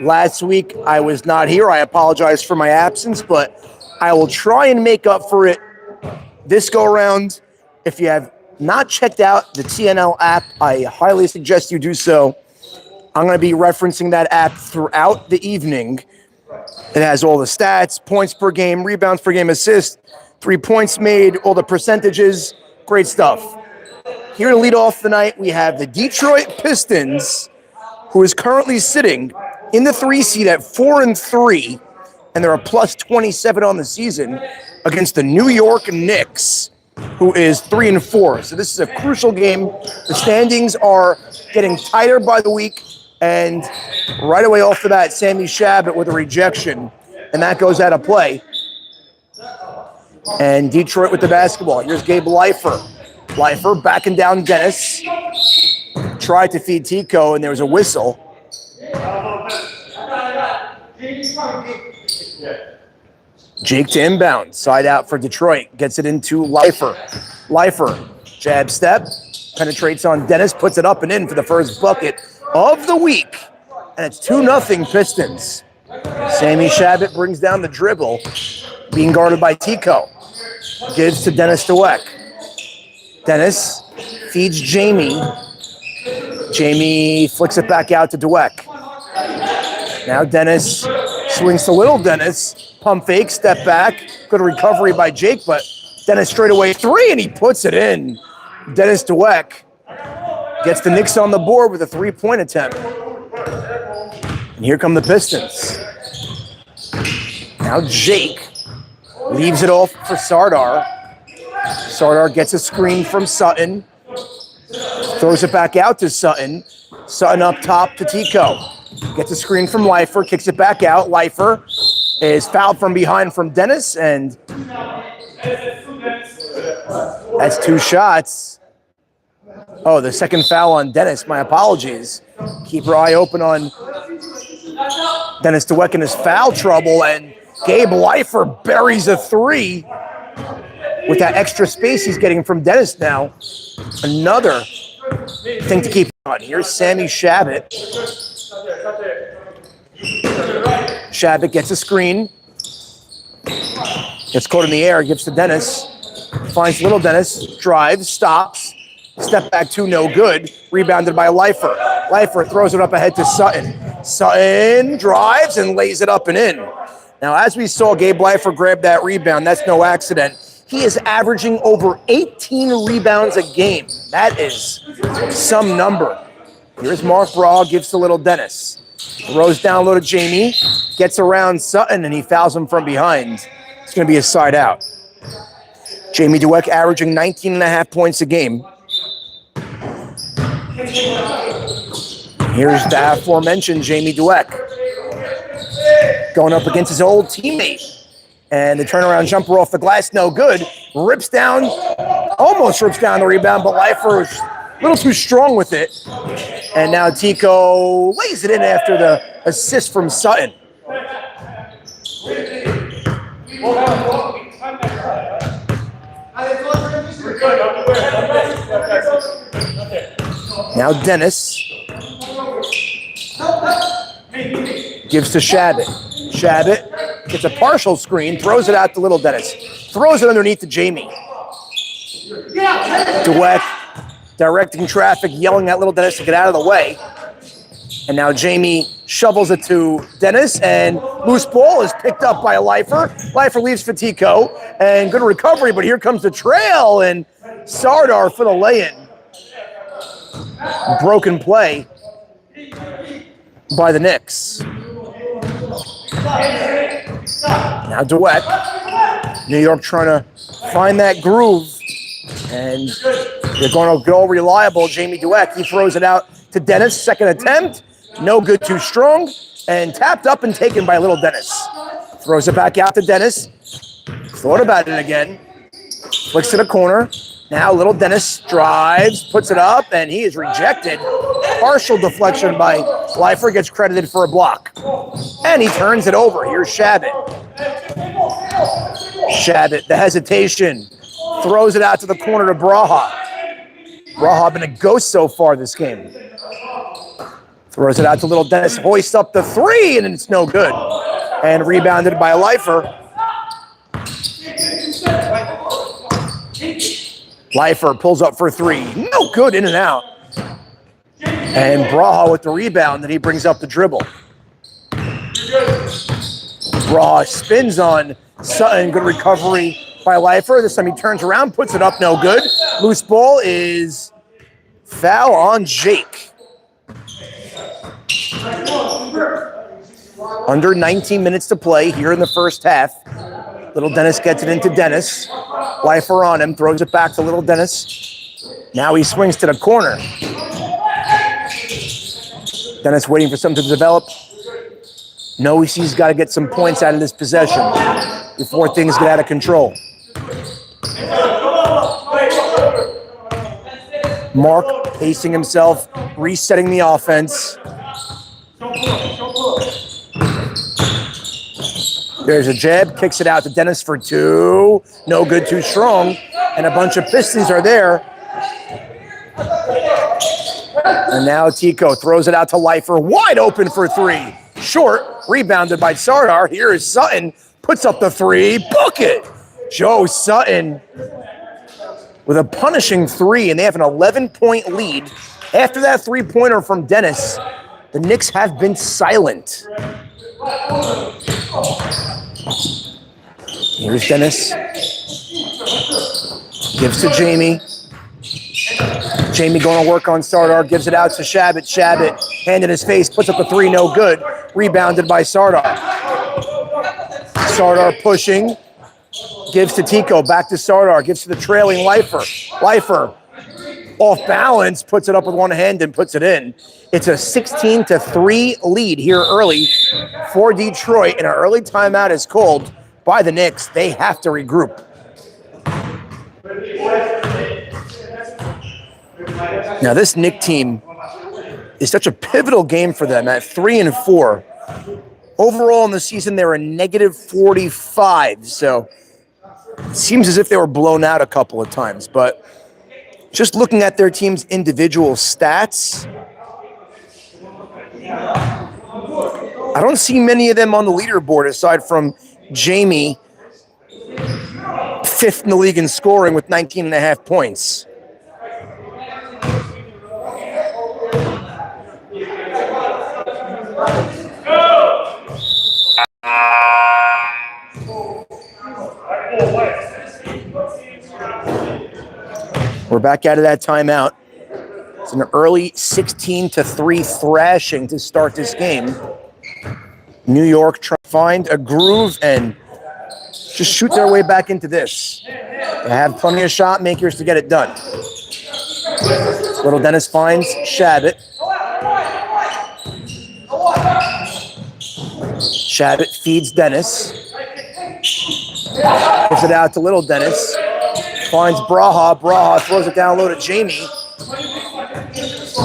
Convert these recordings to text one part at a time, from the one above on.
Last week, I was not here. I apologize for my absence, but I will try and make up for it this go-around. If you have not checked out the TNL app, I highly suggest you do so. I'm going to be referencing that app throughout the evening. It has all the stats, points per game, rebounds per game, assists, 3 points made, all the percentages. Great stuff. Here to lead off the night, we have the Detroit Pistons, who is currently sitting in the 3 seed at 4-3, and they're a plus 27 on the season against the New York Knicks, who is 3-4. So this is a crucial game. The standings are getting tighter by the week, and right away off the bat, Sammy Shabbat with a rejection, and that goes out of play. And Detroit with the basketball. Here's Gabe Leifer. Leifer backing down Dennis. Tried to feed Tico, and there was a whistle. Jake to inbound. Side out for Detroit. Gets it into Leifer. Leifer, jab step. Penetrates on Dennis. Puts it up and in for the first bucket of the week. And it's 2-0 Pistons. Sammy Shabbat brings down the dribble. Being guarded by Tico. Gives to Dennis Dweck. Dennis feeds Jamie. Jamie flicks it back out to Dweck. Now Dennis swings to little Dennis. Pump fake, step back. Good recovery by Jake, but Dennis straight away 3, and he puts it in. Dennis Dweck gets the Knicks on the board with a 3-point attempt. And here come the Pistons. Now Jake leaves it off for Sardar. Sardar gets a screen from Sutton. Throws it back out to Sutton. Sutton up top to Tico. Gets a screen from Leifer, kicks it back out. Leifer is fouled from behind from Dennis, and that's 2 shots. Oh, the second foul on Dennis. My apologies. Keep your eye open on Dennis Dweck in his foul trouble, and Gabe Leifer buries a 3 with that extra space he's getting from Dennis now. Another thing to keep on. Here's Sammy Shabbat. Shabbat gets a screen. Gets caught in the air, gives to Dennis. Finds little Dennis, drives, stops. Step back 2, no good. Rebounded by Leifer. Leifer throws it up ahead to Sutton. Sutton drives and lays it up and in. Now, as we saw Gabe Leifer grab that rebound, that's no accident. He is averaging over 18 rebounds a game. That is some number. Here's Mark Braw, gives to little Dennis. Throws down low to Jamie, gets around Sutton, and he fouls him from behind. It's going to be a side out. Jamie Dweck averaging 19.5 points a game. Here's the aforementioned Jamie Dweck going up against his old teammate. And the turnaround jumper off the glass, no good. Almost rips down the rebound, but Leifer was a little too strong with it. And now Tico lays it in after the assist from Sutton. Now Dennis gives to Shabbat. Shabbat gets a partial screen, throws it out to little Dennis. Throws it underneath to Jamie. Dweck directing traffic, yelling at little Dennis to get out of the way. And now Jamie shovels it to Dennis, and loose ball is picked up by Leifer. Leifer leaves for Tico, and good recovery, but here comes the trail, and Sardar for the lay-in. Broken play by the Knicks. Now Dweck. New York trying to find that groove, and they're going to go reliable. Jamie Dweck, he throws it out to Dennis. Second attempt. No good, too strong, and tapped up and taken by little Dennis. Throws it back out to Dennis. Thought about it again. Flicks to the corner. Now little Dennis drives, puts it up, and he is rejected. Partial deflection by Leifer, gets credited for a block. And he turns it over. Here's Shabbat. Shabbat, the hesitation. Throws it out to the corner to Braha. Braha been a ghost so far this game. Throws it out to little Dennis, hoists up the three, and it's no good. And rebounded by Lifer. Lifer pulls up for three. No good, in and out. And Braha with the rebound, then he brings up the dribble. Braha spins on Sutton, good recovery by Lifer. This time he turns around, puts it up, no good. Loose ball is foul on Jake. Under 19 minutes to play here in the first half. Little Dennis gets it into Dennis. Lifer on him, throws it back to little Dennis. Now he swings to the corner. Dennis waiting for something to develop. Knows he's got to get some points out of this possession before things get out of control. Mark pacing himself, resetting the offense. There's a jab, kicks it out to Dennis for two. No good, too strong. And a bunch of Pistons are there. And now Tico throws it out to Lifer, wide open for three. Short, rebounded by Sardar. Here is Sutton, puts up the three, book it. Joe Sutton with a punishing three, and they have an 11-point lead. After that three-pointer from Dennis, the Knicks have been silent. Here's Dennis. Gives to Jamie. Jamie going to work on Sardar, gives it out to Shabbat. Shabbat, hand in his face, puts up the three, no good. Rebounded by Sardar. Sardar pushing, gives to Tico, back to Sardar, gives to the trailing Lifer. Lifer, off balance, puts it up with one hand and puts it in. It's a 16-3 lead here early for Detroit, and an early timeout is called by the Knicks. They have to regroup. Now, this Knicks team is such a pivotal game for them at 3-4. Overall in the season, they're a -45. So it seems as if they were blown out a couple of times. But just looking at their team's individual stats, I don't see many of them on the leaderboard aside from Jamie, 5th in the league in scoring with 19.5 points. We're back out of that timeout. It's an early 16-3 thrashing to start this game. New York trying to find a groove and just shoot their way back into this. They have plenty of shot makers to get it done. Little Dennis finds Shabbat. Shabbat feeds Dennis. Gives it out to little Dennis. Finds Braha. Braha throws it down low to Jamie.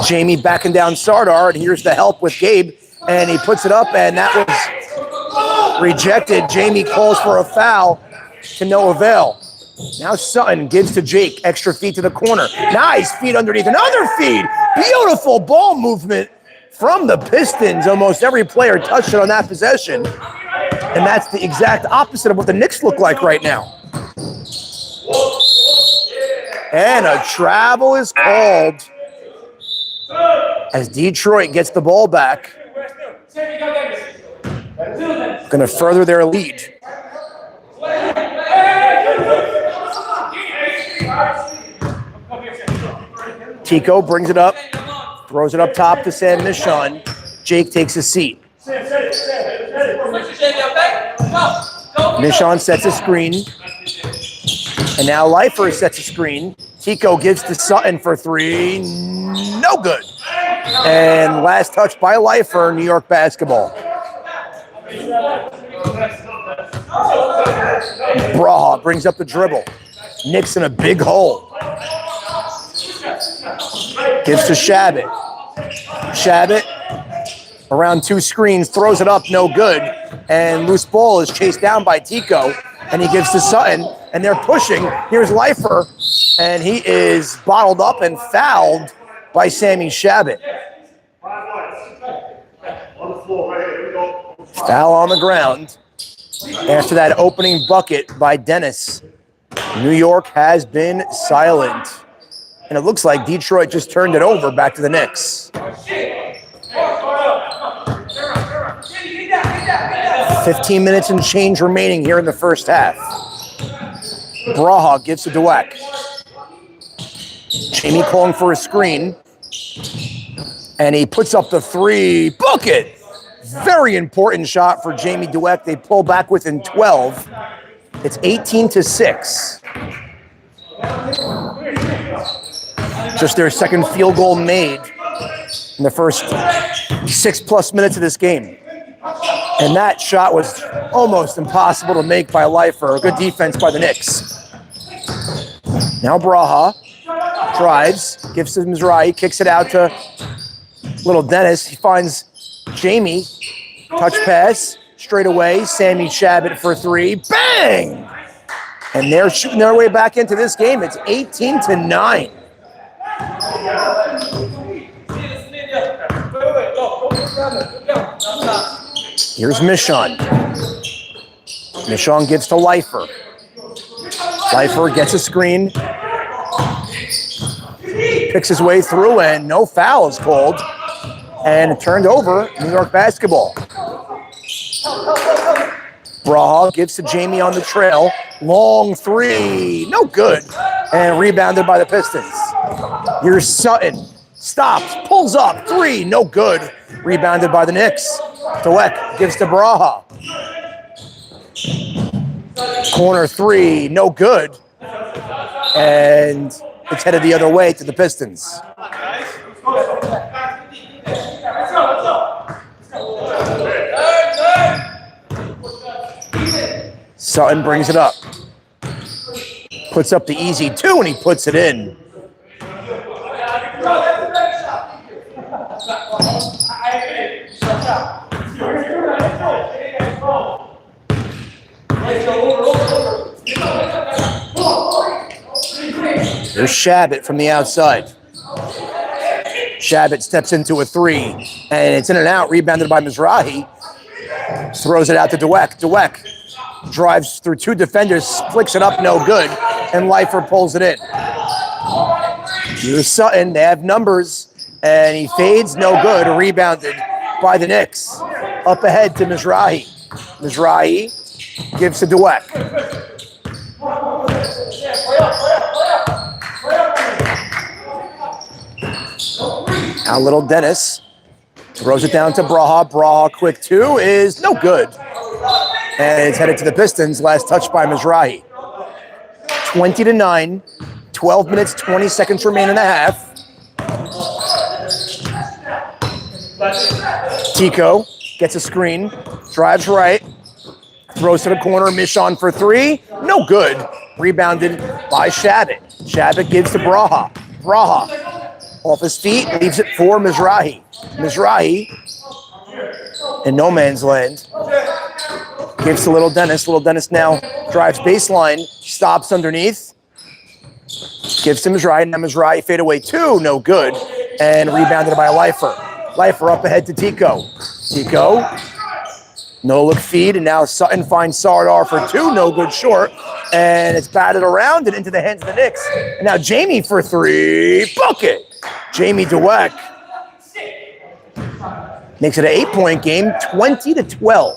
Jamie backing down Sardar, and here's the help with Gabe. And he puts it up, and that was rejected. Jamie calls for a foul to no avail. Now Sutton gives to Jake. Extra feed to the corner. Nice feed underneath. Another feed. Beautiful ball movement from the Pistons. Almost every player touched it on that possession. And that's the exact opposite of what the Knicks look like right now. And a travel is called as Detroit gets the ball back. Going to further their lead. Tico brings it up, throws it up top to Sam Michon. Jake takes a seat. Michon sets a screen. And now Lifer sets a screen. Tico gives to Sutton for three. No good. And last touch by Lifer, New York basketball. Braha brings up the dribble. Knicks in a big hole. Gives to Shabbat. Shabbat around two screens, throws it up, no good. And loose ball is chased down by Tico. And he gives to Sutton, and they're pushing. Here's Lifer, and he is bottled up and fouled by Sammy Shabbat. Foul on the ground. After that opening bucket by Dennis, New York has been silent. And it looks like Detroit just turned it over back to the Knicks. 15 minutes and change remaining here in the first half. Braha gives to Dweck. Jamie calling for a screen. And he puts up the three. Bucket! Very important shot for Jamie Dweck. They pull back within 12. It's 18-6. Just their second field goal made in the first 6+ minutes of this game. And that shot was almost impossible to make by Lifer. Good defense by the Knicks. Now Braha drives, gives to Mizrahi, kicks it out to little Dennis. He finds Jamie. Touch pass, straight away. Sammy Shabbat for three. Bang! And they're shooting their way back into this game. It's 18-9. Here's Michon. Michon gives to Lifer. Lifer gets a screen. Picks his way through, and no foul is called. And it turned over, New York basketball. Braha gives to Jamie on the trail. Long three, no good. And rebounded by the Pistons. Here's Sutton. Stops, pulls up, three, no good. Rebounded by the Knicks. Dweck gives to Braha. Corner three, no good. And it's headed the other way to the Pistons. Sutton brings it up. Puts up the easy two, and he puts it in. There's Shabbat from the outside. Shabbat steps into a three, and it's in and out, rebounded by Mizrahi. Throws it out to Dweck. Dweck drives through two defenders, flicks it up, no good, and Lifer pulls it in. Here's Sutton, they have numbers, and he fades, no good, rebounded by the Knicks. Up ahead to Mizrahi. Mizrahi gives to Dweck. Now little Dennis throws it down to Braha. Braha, quick two is no good. And it's headed to the Pistons. Last touch by Mizrahi. 20-9. 12 minutes, 20 seconds remain in the half. Tico gets a screen. Drives right. Throws to the corner. Michon for three. No good. Rebounded by Shabbat. Shabbat gives to Braha. Braha off his feet. Leaves it for Mizrahi. Mizrahi in no man's land. Gives to Little Dennis. Little Dennis now drives baseline. Stops underneath. Gives to Mizrahi. Now Mizrahi fade away two. No good. And rebounded by Lifer. Lifer up ahead to Tico. Tico. No look feed. And now Sutton finds Sardar for two. No good short. And it's batted around and into the hands of the Knicks. And now Jamie for three. Bucket. Jamie Dweck makes it an 8-point game, 20-12.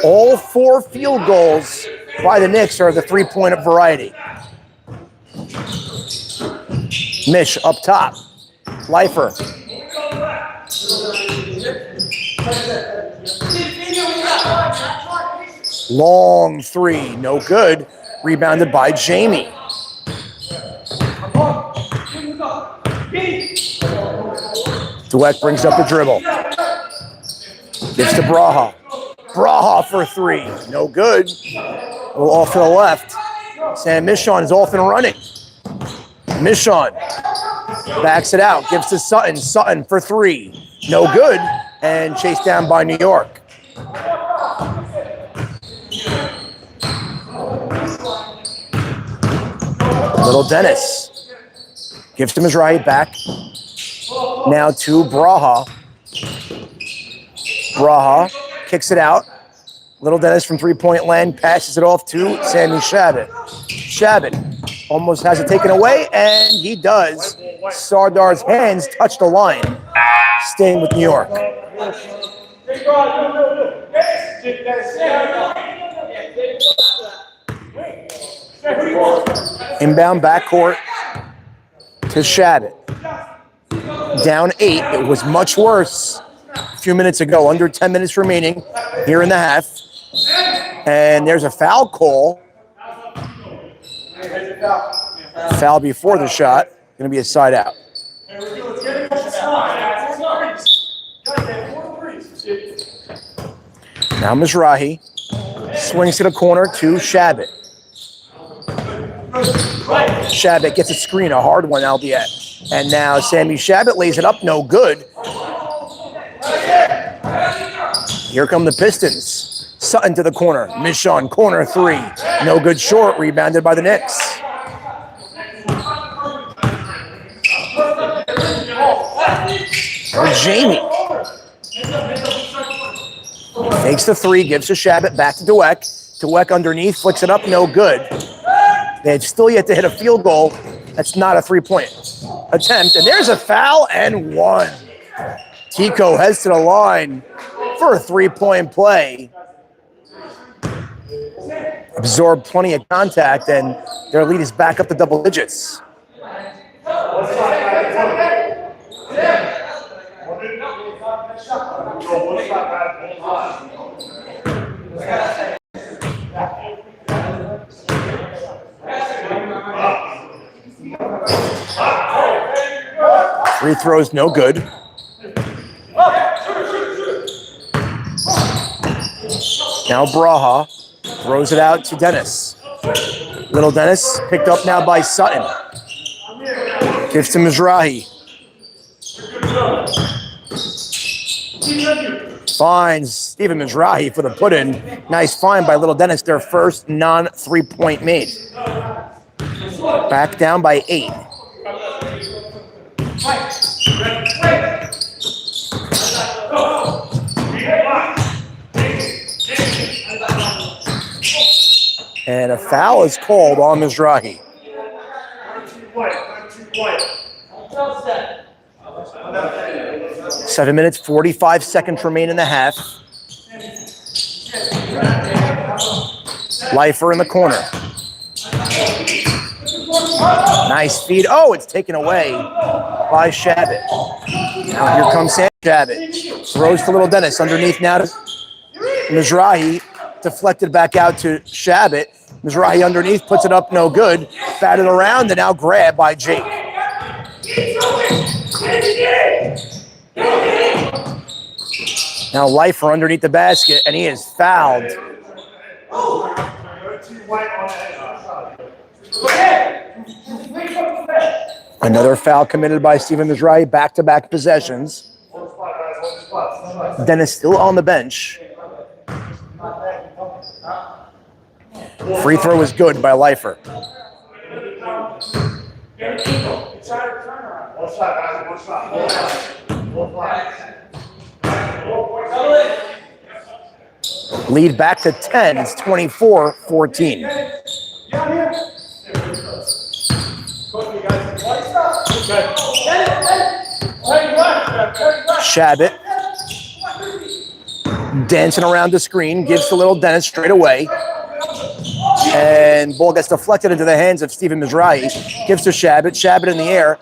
All four field goals by the Knicks are the three-point variety. Mish up top. Lifer. Long three, no good. Rebounded by Jamie. Dweck brings up the dribble. Gives to Braha. Braha for three. No good. A little off to the left. Sam Michon is off and running. Michon backs it out. Gives to Sutton. Sutton for three. No good. And chased down by New York. Little Dennis. Gives to Mizrahi, back now to Braha. Braha kicks it out. Little Dennis from three-point land passes it off to Sammy Shabbat. Shabbat almost has it taken away, and he does. Sardar's hands touch the line, staying with New York. Inbound backcourt to Shabbat. Down 8. It was much worse a few minutes ago. Under 10 minutes remaining here in the half. And there's a foul call. Foul before the shot. Going to be a side out. Now Mizrahi swings to the corner to Shabbat. Shabbat gets a screen, a hard one, albeit. And now Sammy Shabbat lays it up, no good. Here come the Pistons. Sutton to the corner. Michon, corner 3. No good short, rebounded by the Knicks. Jamie takes the 3, gives to Shabbat, back to Dweck. Dweck underneath, flicks it up, no good. They've still yet to hit a field goal. That's not a three-point attempt. And there's a foul and 1. Tico heads to the line for a three-point play. Absorbed plenty of contact, and their lead is back up to double digits. Free throws no good. Now Braha throws it out to Dennis. Little Dennis picked up now by Sutton. Gives to Mizrahi. Finds Stephen Mizrahi for the put-in. Nice find by Little Dennis, their first non-three-point made. Back down by 8. And a foul is called on Mizrahi. 7 minutes, 45 seconds remain in the half. Lifer in the corner. Nice feed. Oh, it's taken away by Shabbat. Now here comes Sam Shabbat. Throws to Little Dennis. Underneath now to Mizrahi. Deflected back out to Shabbat. Mizrahi underneath, puts it up, no good. Batted around and now grabbed by Jake. Now Lifer underneath the basket, and he is fouled. Another foul committed by Stephen Mizrahi, back-to-back possessions. Dennis still on the bench. Free throw is good by Lifer. Lead back to 10. It's 24-14. Shabbat dancing around the screen, gives to Little Dennis straight away. And ball gets deflected into the hands of Stephen Mizrahi. Gives to Shabbat. Shabbat in the air.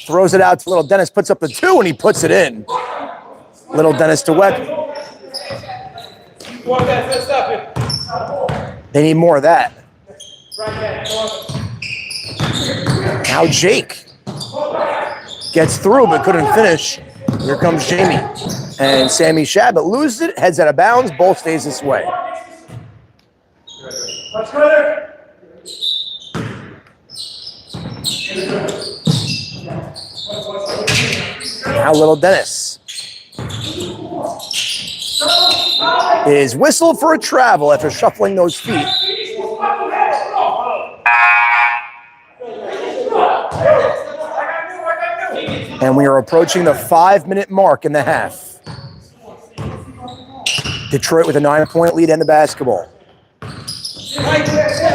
Throws it out to Little Dennis. Puts up the 2, and he puts it in. Little Dennis to Webb. They need more of that. Now Jake gets through but couldn't finish. Here comes Jamie. And Sammy Shabbat loses it, heads out of bounds. Ball stays this way. Now Little Dennis is whistled for a travel after shuffling those feet. And we are approaching the 5-minute mark in the half. Detroit with a 9-point lead and the basketball.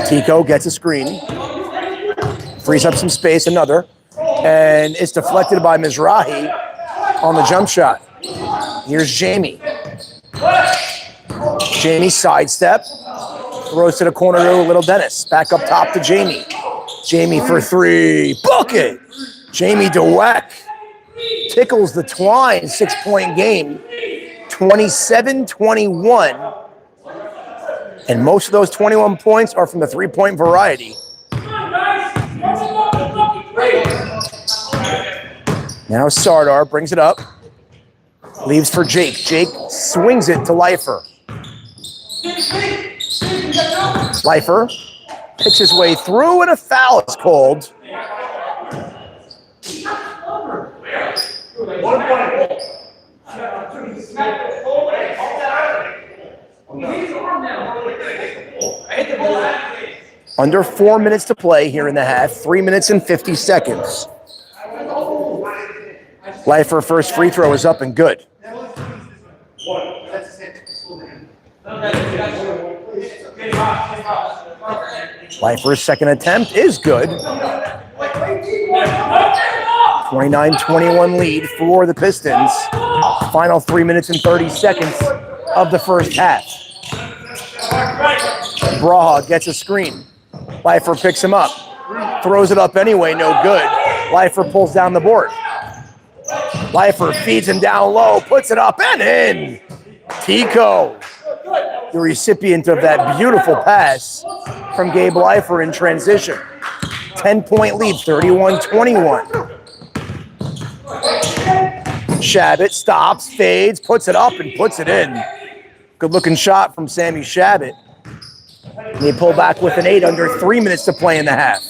Tico gets a screen. Frees up some space, another. And it's deflected by Mizrahi on the jump shot. Here's Jamie. Jamie sidestep. Throws to the corner to Little Dennis. Back up top to Jamie. Jamie for three. Bucket! Jamie DeWeck tickles the twine. 6-point game. 27-21. And most of those 21 points are from the three-point variety. Now Sardar brings it up. Leaves for Jake. Jake swings it to Leifer. Leifer picks his way through and a foul is called. Under 4 minutes to play here in the half. 3 minutes and 50 seconds. Leifer first free throw is up and good. Leifer's second attempt is good. 29-21 lead for the Pistons. Final 3 minutes and 30 seconds of the first half. Braha gets a screen. Leifer picks him up. Throws it up anyway, no good. Leifer pulls down the board. Leifer feeds him down low, puts it up and in. Tico, the recipient of that beautiful pass from Gabe Leifer in transition. 10-point lead, 31-21. Shabbat stops, fades, puts it up and puts it in. Good-looking shot from Sammy Shabbat. And they pull back with an 8 under 3 minutes to play in the half.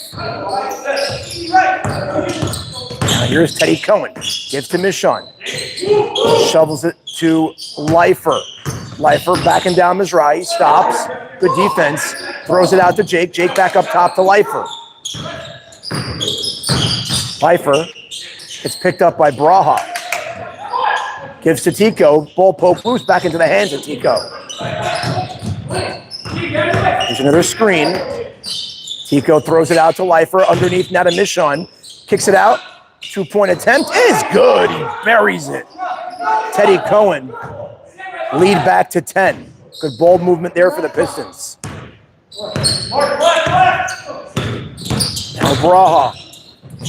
Now here's Teddy Cohen. Gives to Michon. Shovels it to Leifer. Leifer backing down Mizrahi. Stops. Good defense. Throws it out to Jake. Jake back up top to Leifer. Leifer. It's picked up by Braha. Gives to Tico. Ball poke loose back into the hands of Tico. There's another screen. Tico throws it out to Leifer. Underneath now to Michon. Kicks it out. 2-point attempt is good. He buries it. Teddy Cohen. Lead back to 10. Good bold movement there for the Pistons. Now Braha.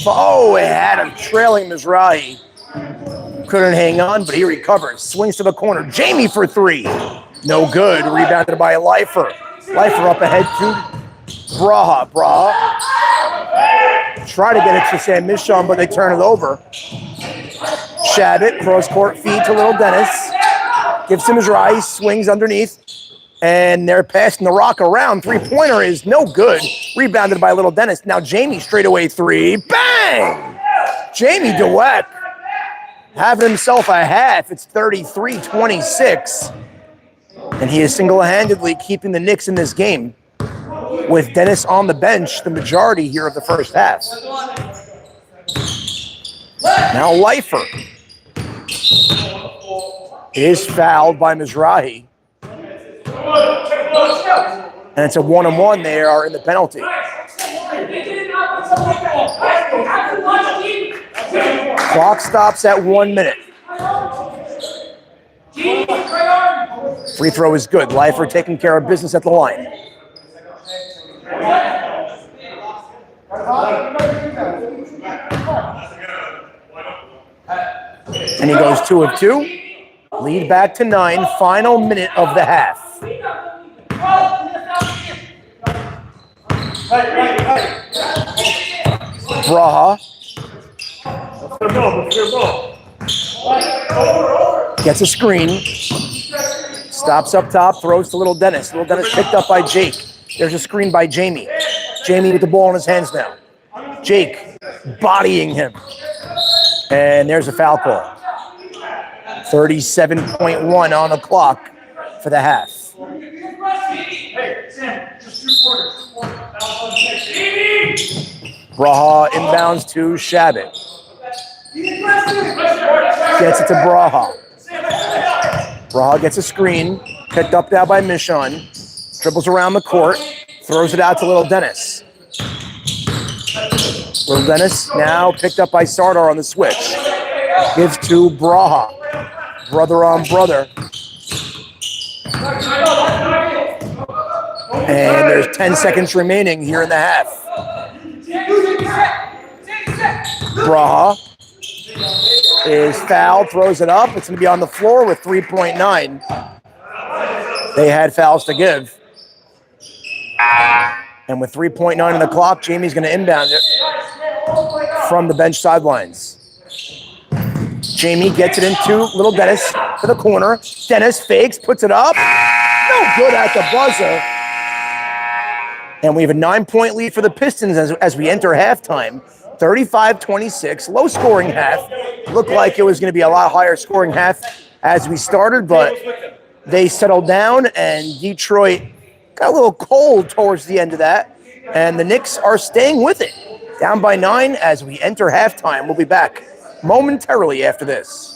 Oh, it had him trailing Mizrahi. Couldn't hang on, but he recovers. Swings to the corner. Jamie for three. No good. Rebounded by Leifer. Leifer up ahead to Braha. Braha. Try to get it to Sam Michon, but they turn it over. Shabbat, cross-court feed to Little Dennis. Gives him his rise, swings underneath. And they're passing the rock around. Three-pointer is no good. Rebounded by Little Dennis. Now Jamie straightaway three. Bang! Jamie DeWeck having himself a half. It's 33-26. And he is single-handedly keeping the Knicks in this game, with Dennis on the bench the majority here of the first half. Now Leifer is fouled by Mizrahi. And it's a one-on-one. They are in the penalty. Clock stops at 1 minute. Free throw is good. Leifer taking care of business at the line. And he goes 2 of 2. Lead back to 9. Final minute of the half. Braha gets a screen. Stops up top. Throws to Little Dennis. Little Dennis picked up by Jake. There's a screen by Jamie. Jamie with the ball in his hands now. Jake bodying him. And there's a foul call. 37.1 on the clock for the half. Braha inbounds to Shabbat. Gets it to Braha. Braha gets a screen. Picked up now by Michon. Dribbles around the court. Throws it out to Little Dennis. Little Dennis now picked up by Sardar on the switch. Gives to Braha. Brother on brother. And there's 10 seconds remaining here in the half. Braha is fouled, throws it up. It's going to be on the floor with 3.9. They had fouls to give. And with 3.9 on the clock, Jamie's going to inbound it from the bench sidelines. Jamie gets it into Little Dennis to the corner. Dennis fakes, puts it up. No good at the buzzer. And we have a 9-point lead for the Pistons as we enter halftime. 35-26, low scoring half. Looked like it was going to be a lot higher scoring half as we started, but they settled down and Detroit got a little cold towards the end of that. And the Knicks are staying with it. Down by 9 as we enter halftime. We'll be back momentarily after this.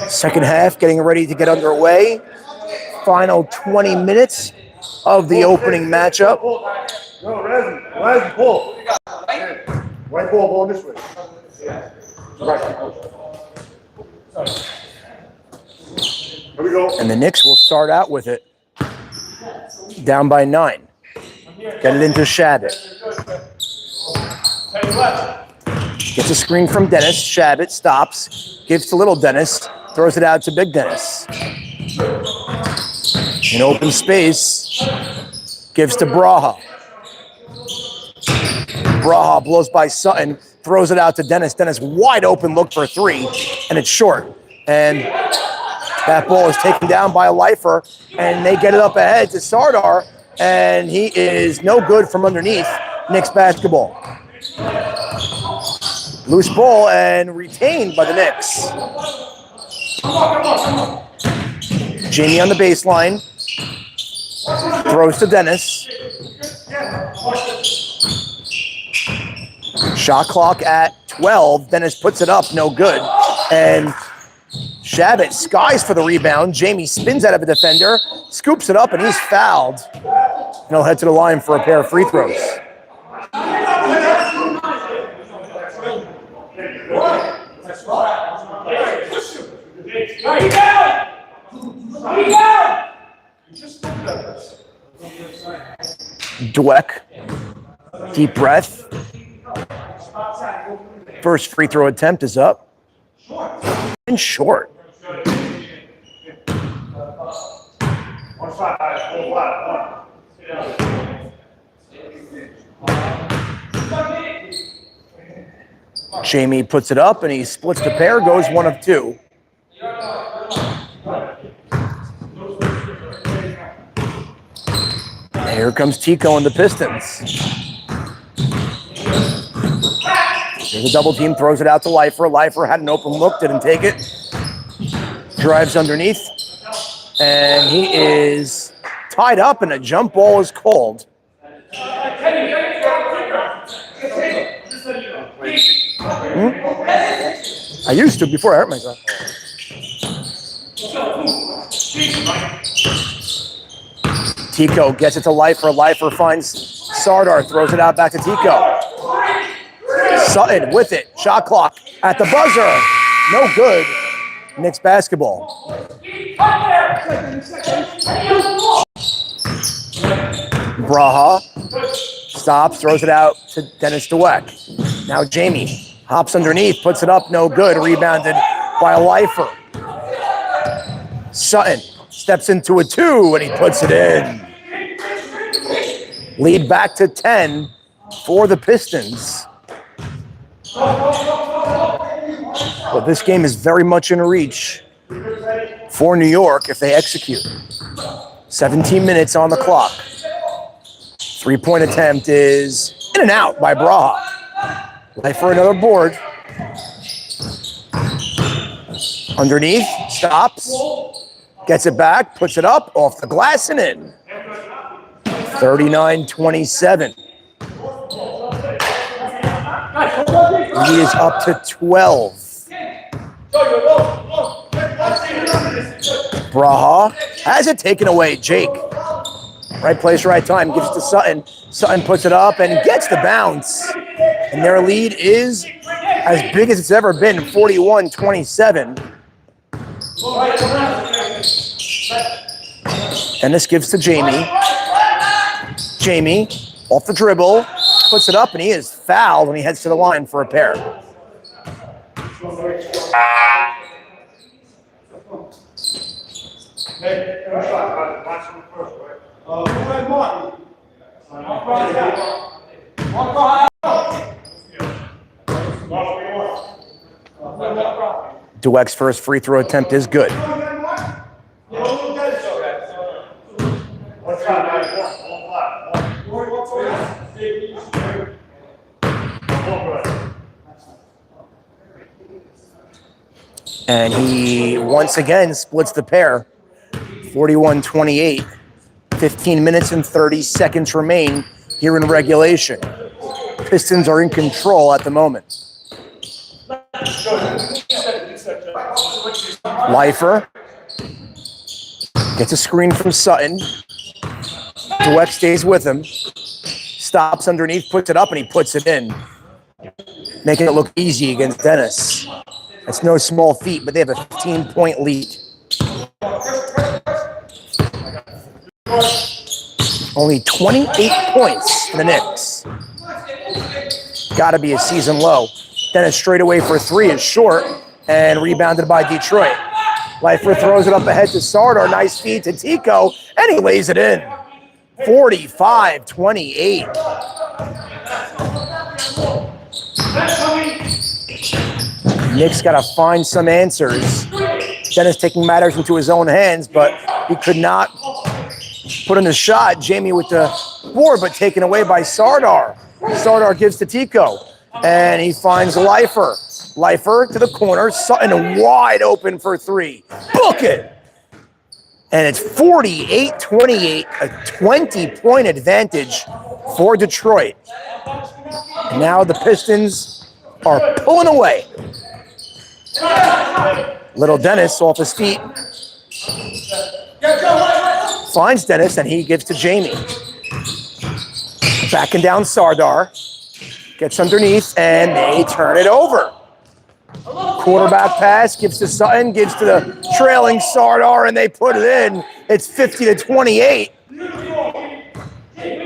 Second half getting ready to get underway. Final 20 minutes of the opening matchup. White ball this way. Here we go. And the Knicks will start out with it. Down by 9. Get it into Shabbat. Gets a screen from Dennis. Shabbat stops. Gives to Little Dennis. Throws it out to Big Dennis. In open space. Gives to Braha. Braha blows by Sutton. Throws it out to Dennis. Dennis wide open look for 3. And it's short. And that ball is taken down by a lifer. And they get it up ahead to Sardar. And he is no good from underneath. Knicks basketball. Loose ball and retained by the Knicks. Jamie on the baseline. Throws to Dennis. Shot clock at 12. Dennis puts it up, no good. And Shabbat skies for the rebound. Jamie spins out of a defender, scoops it up, and he's fouled. And he'll head to the line for a pair of free throws. Dweck, deep breath. First free throw attempt is up. And short. Jamie puts it up and he splits the pair, goes 1 of 2. And here comes Tico and the Pistons. There's a double team, throws it out to Lifer. Lifer had an open look, didn't take it. Drives underneath. And he is tied up and a jump ball is called. I used to before I hurt myself. Tico gets it to Lifer. Lifer finds Sardar, throws it out back to Tico. Sutton with it. Shot clock at the buzzer. No good. Knicks basketball. Braha stops, throws it out to Dennis Dweck. Now Jamie hops underneath, puts it up, no good. Rebounded by Lifer. Sutton steps into a 2 and he puts it in. Lead back to 10 for the Pistons. But this game is very much in reach for New York if they execute. 17 minutes on the clock. 3-point attempt is in and out by Braha. Life for another board. Underneath, stops, gets it back, puts it up, off the glass and in. 39-27. Lead is up to 12. Braha has it taken away. Jake. Right place, right time. Gives it to Sutton. Sutton puts it up and gets the bounce. And their lead is as big as it's ever been, 41-27. And this gives to Jamie. Jamie, off the dribble, puts it up, and he is fouled when he heads to the line for a pair. Dweck's first free throw attempt is good. And he once again splits the pair. 41-28. 15 minutes and 30 seconds remain here in regulation. Pistons are in control at the moment. Lifer gets a screen from Sutton. Dweck stays with him. Stops underneath, puts it up, and he puts it in. Making it look easy against Dennis. That's no small feat, but they have a 15-point lead. Only 28 points for the Knicks. Got to be a season low. Dennis straight away for 3 is short and rebounded by Detroit. Lifer throws it up ahead to Sardar. Nice feed to Tico, and he lays it in. 45-28. Knicks got to find some answers. Dennis taking matters into his own hands, but he could not put in the shot. Jamie with the board, but taken away by Sardar. Sardar gives to Tico, and he finds Lifer. Lifer to the corner. Sutton wide open for 3. Book it! And it's 48-28, a 20-point advantage for Detroit. And now the Pistons are pulling away. Little Dennis off his feet. Finds Dennis, and he gives to Jamie. Backing down Sardar. Gets underneath, and they turn it over. Quarterback pass, gives to Sutton, gives to the trailing Sardar, and they put it in. It's 50-28.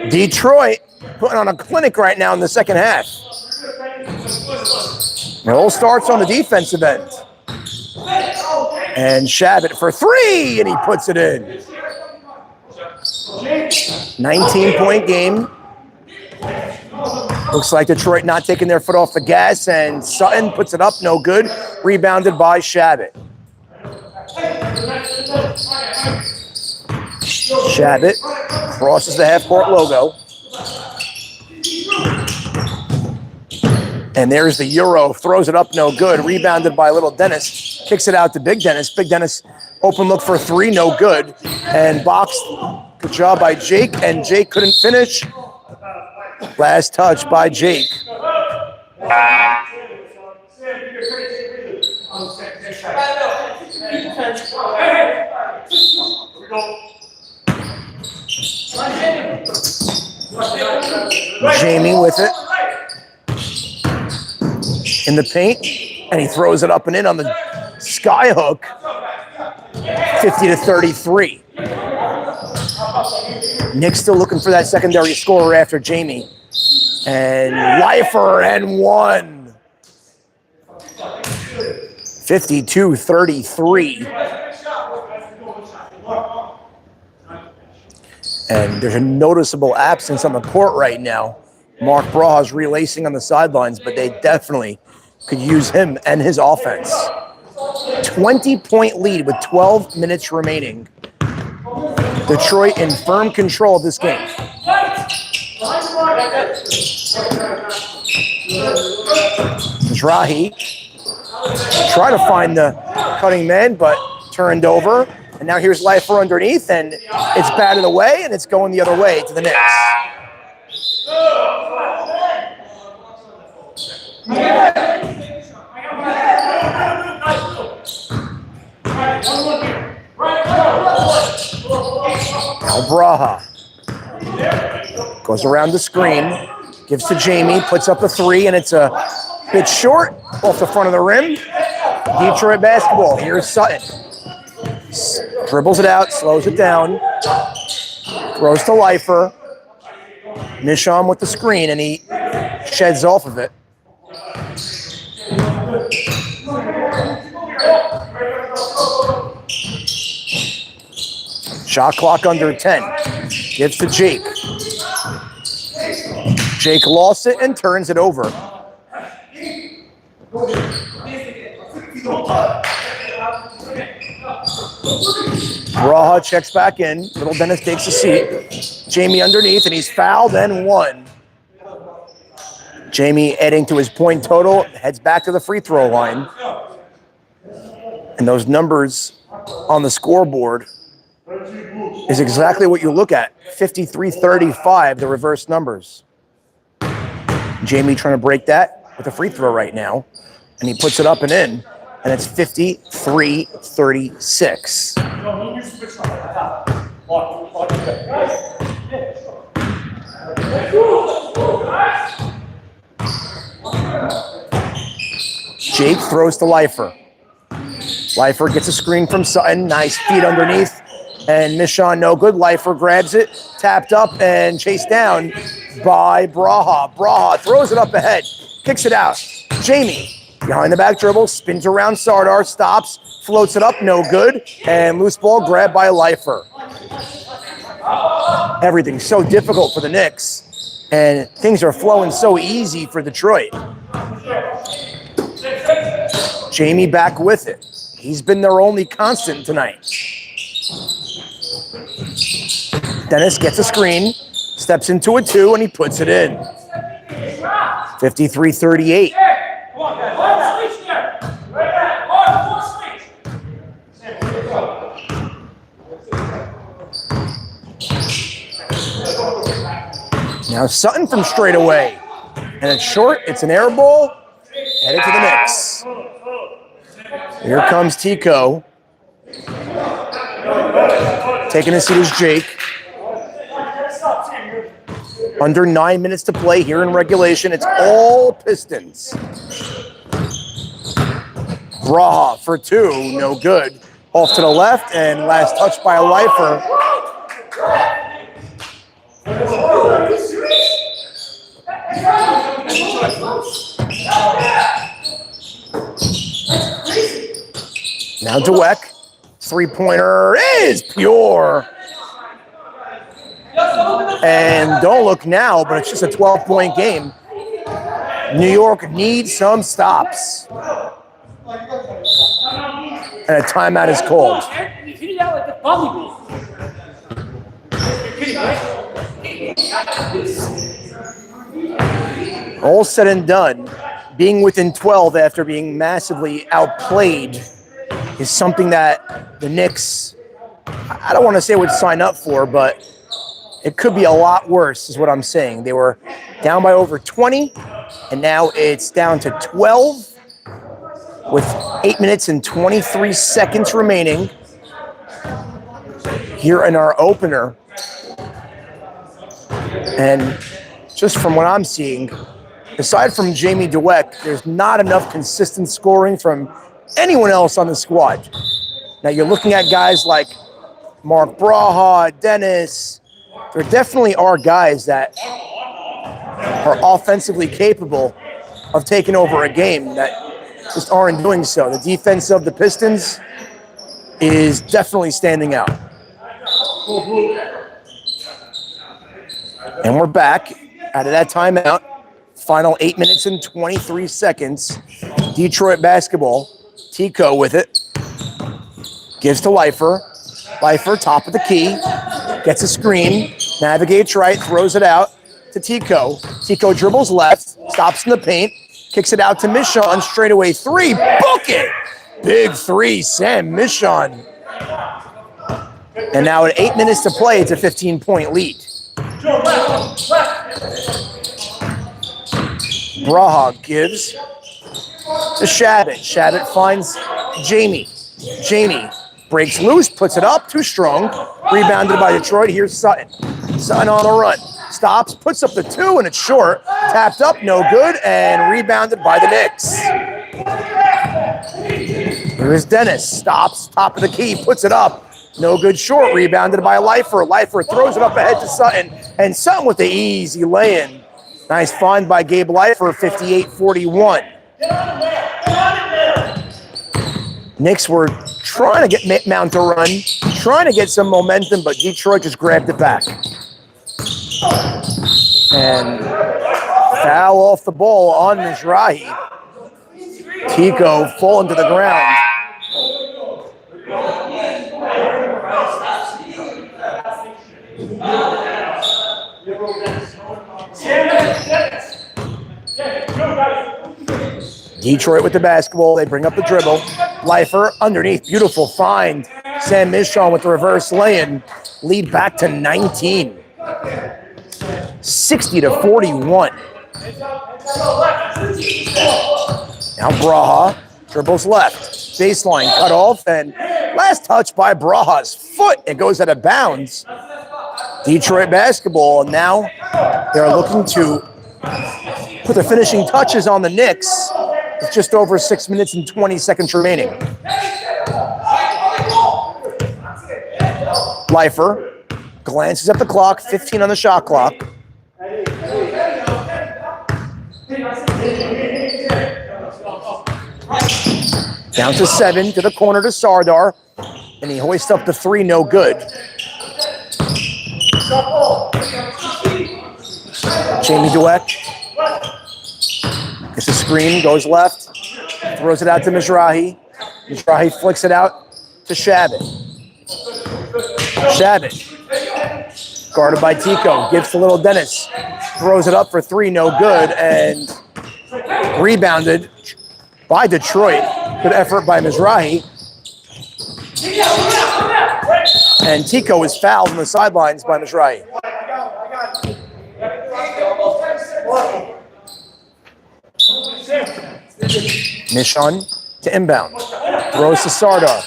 Detroit putting on a clinic right now in the second half. It all starts on the defensive end. And Shabbat for 3, and he puts it in. 19-point game. Looks like Detroit not taking their foot off the gas, and Sutton puts it up, no good. Rebounded by Shabbat. Shabbat crosses the half-court logo. And there's the Euro, throws it up, no good. Rebounded by little Dennis. Kicks it out to Big Dennis. Big Dennis, open look for 3, no good. And boxed, good job by Jake, and Jake couldn't finish. Last touch by Jake. Jamie with it in the paint, and he throws it up and in on the sky hook. 50-33. Knicks still looking for that secondary scorer after Jamie. And Lifer and one. 52-33. And there's a noticeable absence on the court right now. Mark Braha's relacing on the sidelines, but they definitely could use him and his offense. 20-point lead with 12 minutes remaining. Detroit in firm control of this game. Drahi tried to find the cutting man, but turned over. And now here's Lifer underneath, and it's batted away, and it's going the other way to the Knicks. Now Braha goes around the screen, gives to Jamie, puts up a three, and it's a bit short off the front of the rim. Detroit basketball. Here's Sutton. Dribbles it out, slows it down, throws to Lifer. Nisham with the screen, and he sheds off of it. Shot clock under 10. Gives to Jake. Jake lost it and turns it over. Braha checks back in. Little Dennis takes a seat. Jamie underneath, and he's fouled and one. Jamie adding to his point total, heads back to the free throw line. And those numbers on the scoreboard is exactly what you look at. 53-35, the reverse numbers. Jamie trying to break that with a free throw right now. And he puts it up and in. And it's 53-36. Jake throws to Lifer. Lifer gets a screen from Sutton. Nice feed underneath. And Nishon no good. Lifer grabs it, tapped up, and chased down by Braha. Braha throws it up ahead, kicks it out. Jamie, behind the back dribble, spins around Sardar, stops, floats it up, no good. And loose ball grabbed by Lifer. Everything's so difficult for the Knicks, and things are flowing so easy for Detroit. Jamie back with it. He's been their only constant tonight. Dennis gets a screen, steps into a two, and he puts it in. 53-38. Now Sutton from straight away. And it's short, it's an air ball, headed to the Knicks. Here comes Tico. Taking a seat is Jake. Under 9 minutes to play here in regulation. It's all Pistons. Braha for two, no good. Off to the left, and last touch by a Lifer. Now Dweck. Three-pointer is pure. And don't look now, but it's just a 12-point game. New York needs some stops. And a timeout is called. All said and done, being within 12 after being massively outplayed is something that the Knicks, I don't want to say would sign up for, but it could be a lot worse is what I'm saying. They were down by over 20, and now it's down to 12. with 8 minutes and 23 seconds remaining here in our opener. And just from what I'm seeing, aside from Jamie Dweck, there's not enough consistent scoring from anyone else on the squad. Now you're looking at guys like Mark Braha, Dennis. There definitely are guys that are offensively capable of taking over a game that just aren't doing so. The defense of the Pistons is definitely standing out. And we're back out of that timeout. Final 8 minutes and 23 seconds. Detroit basketball. Tico with it. Gives to Leifer. Leifer, top of the key. Gets a screen. Navigates right. Throws it out to Tico. Tico dribbles left. Stops in the paint. Kicks it out to Michon. Straightaway three. Book it! Big three. Sam Michon. And now at 8 minutes to play, it's a 15-point lead. Braha gives to Shabbat. Shabbat finds Jamie. Jamie breaks loose, puts it up, too strong. Rebounded by Detroit. Here's Sutton. Sutton on a run. Stops, puts up the two, and it's short. Tapped up, no good, and rebounded by the Knicks. Here's Dennis. Stops, top of the key, puts it up. No good, short. Rebounded by Leifer. Leifer throws it up ahead to Sutton, and Sutton with the easy lay-in. Nice find by Gabe Leifer, 58-41. Knicks were trying to get Mount to run, trying to get some momentum, but Detroit just grabbed it back. And foul off the ball on Mizrahi. Tico falling to the ground. Detroit with the basketball. They bring up the dribble. Leifer underneath. Beautiful find. Sam Michon with the reverse lay-in. Lead back to 19. 60-41. Now Braha dribbles left. Baseline cut off. And last touch by Braha's foot. It goes out of bounds. Detroit basketball. Now they're looking to put the finishing touches on the Knicks with just over 6 minutes and 20 seconds remaining. Leifer glances at the clock, 15 on the shot clock. Down to 7, to the corner to Sardar, and he hoists up the three, no good. Jamie Dweck gets a screen, goes left, throws it out to Mizrahi. Mizrahi flicks it out to Shabbat. Shabbat, guarded by Tico, gives to little Dennis, throws it up for three, no good, and rebounded by Detroit. Good effort by Mizrahi. And Tico is fouled on the sidelines by Mizrahi. Michon to inbound. Throws to Sardar.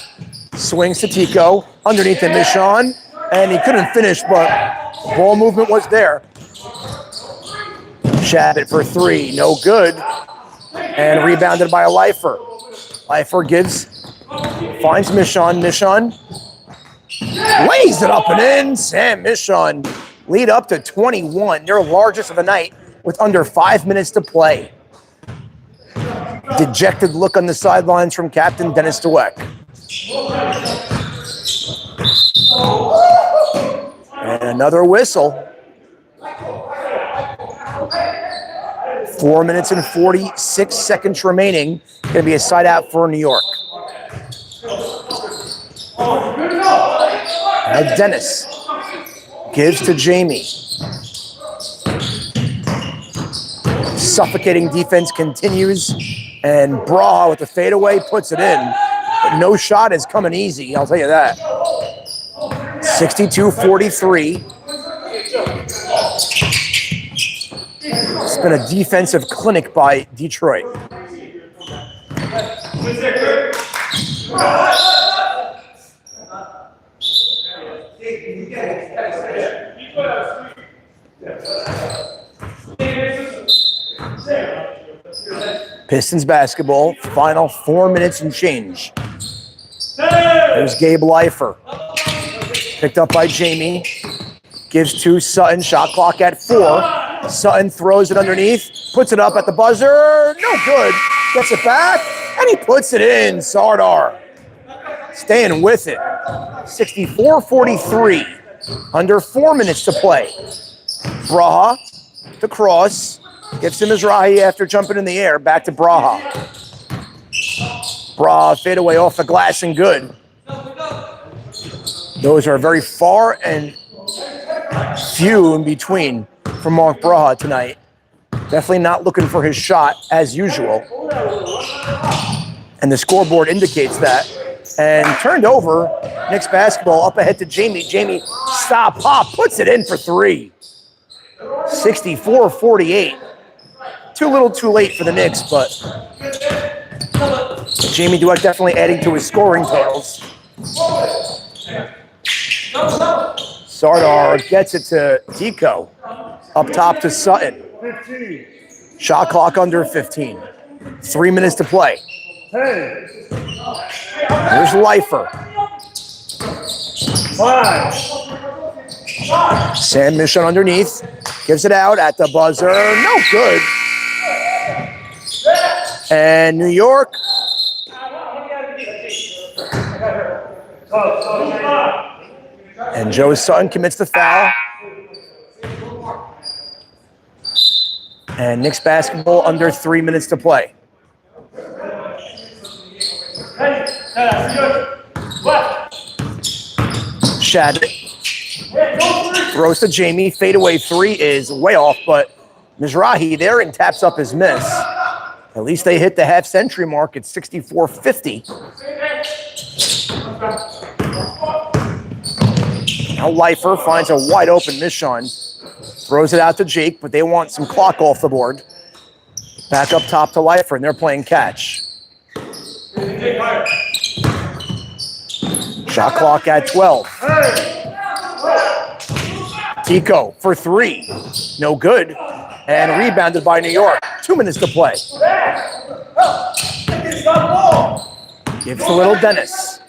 Swings to Tico. Underneath the Michon. And he couldn't finish, but ball movement was there. Shabbat for three. No good. And rebounded by a Leifer. Leifer finds Michon. Michon lays it up and in. Sam Michon lead up to 21. Their largest of the night with under 5 minutes to play. Dejected look on the sidelines from Captain Dennis Dweck. And another whistle. 4 minutes and 46 seconds remaining. Going to be a side out for New York. Now Dennis gives to Jamie. Suffocating defense continues, and Braha with the fadeaway puts it in. But no shot is coming easy, I'll tell you that. 62-43. It's been a defensive clinic by Detroit. Pistons basketball, final 4 minutes and change. There's Gabe Leifer. Picked up by Jamie. Gives to Sutton, shot clock at 4. Sutton throws it underneath, puts it up at the buzzer, no good. Gets it back, and he puts it in, Sardar. Staying with it. 64-43. Under 4 minutes to play. Braha to cross. Gives to Mizrahi after jumping in the air. Back to Braha. Braha fade away off the glass and good. Those are very far and few in between for Mark Braha tonight. Definitely not looking for his shot as usual. And the scoreboard indicates that. And turned over, Knicks basketball up ahead to Jamie. Jamie, stop, pop, puts it in for 3. 64-48. Too little too late for the Knicks, but Jamie Dweck definitely adding to his scoring totals. Sardar gets it to Tico. Up top to Sutton. 15. Shot clock under 15. 3 minutes to play. 10. There's Leifer. 5. Sam Mission underneath. Gives it out at the buzzer. No good. And New York. And Joe Sutton commits the foul. And Knicks basketball under 3 minutes to play. Shad throws to Jamie. Fadeaway 3 is way off, but Mizrahi there and taps up his miss. At least they hit the half-century mark at 64-50. Now Leifer finds a wide-open Mishon. Throws it out to Jake, but they want some clock off the board. Back up top to Leifer, and they're playing catch. Shot clock at 12. Tico for 3. No good. And rebounded by New York. 2 minutes to play. Gives to Little Dennis.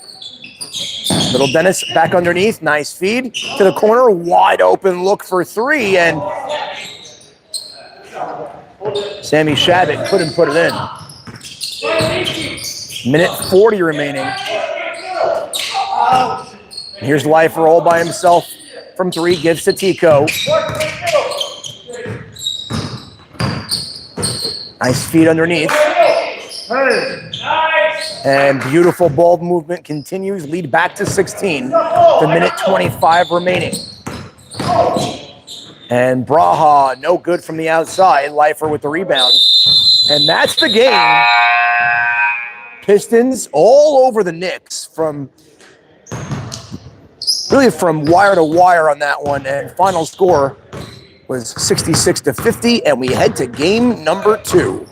Little Dennis back underneath. Nice feed to the corner. Wide open look for 3. And Sammy Shabbat couldn't put it in. Minute 40 remaining. Here's Leifer all by himself from 3. Gives to Tico. Nice feed underneath. And beautiful ball movement continues. Lead back to 16. The minute 25 remaining. And Braha, no good from the outside. Leifer with the rebound. And that's the game. Pistons all over the Knicks from wire to wire on that one. And final score was 66-50. And we head to game number 2.